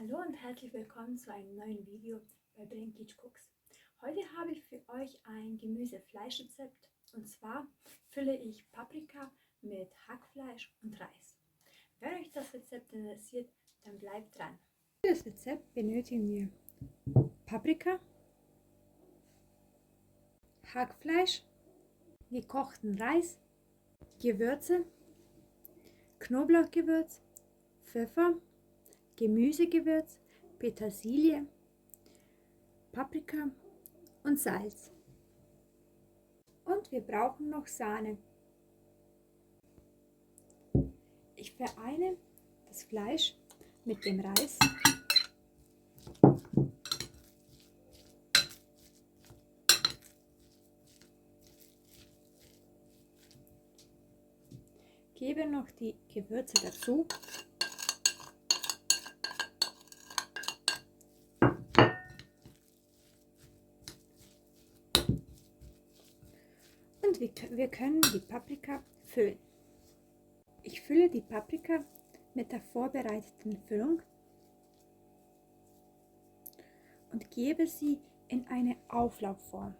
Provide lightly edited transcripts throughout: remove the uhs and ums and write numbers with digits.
Hallo und herzlich willkommen zu einem neuen Video bei Brain Kids Cooks. Heute habe ich für euch ein Gemüse-Fleisch-Rezept und zwar fülle ich Paprika mit Hackfleisch und Reis. Wenn euch das Rezept interessiert, dann bleibt dran. Für das Rezept benötigen wir Paprika, Hackfleisch, gekochten Reis, Gewürze, Knoblauchgewürz, Pfeffer, Gemüsegewürz, Petersilie, Paprika und Salz. Und wir brauchen noch Sahne. Ich vereine das Fleisch mit dem Reis. Gebe noch die Gewürze dazu. Und wir können die Paprika füllen. Ich fülle die Paprika mit der vorbereiteten Füllung und gebe sie in eine Auflaufform.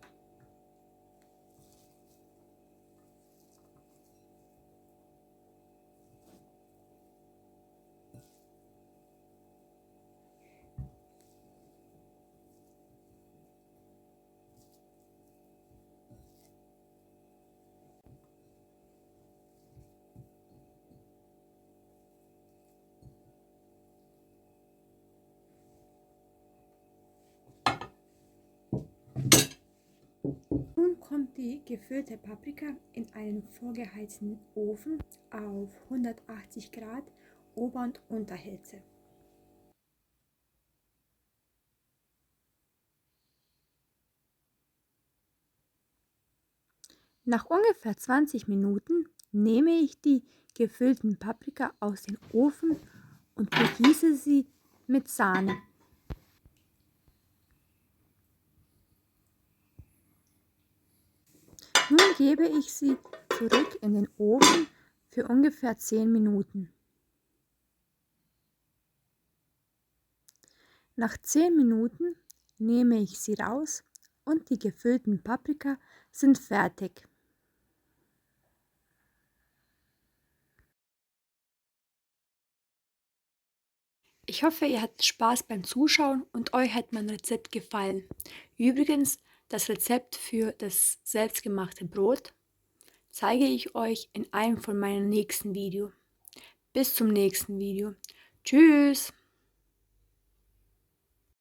Nun kommt die gefüllte Paprika in einen vorgeheizten Ofen auf 180 Grad Ober- und Unterhitze. Nach ungefähr 20 Minuten nehme ich die gefüllten Paprika aus dem Ofen und begieße sie mit Sahne. Nun gebe ich sie zurück in den Ofen für ungefähr 10 Minuten. Nach 10 Minuten nehme ich sie raus und die gefüllten Paprika sind fertig. Ich hoffe, ihr hattet Spaß beim Zuschauen und euch hat mein Rezept gefallen. Übrigens, das Rezept für das selbstgemachte Brot zeige ich euch in einem von meinen nächsten Videos. Bis zum nächsten Video. Tschüss!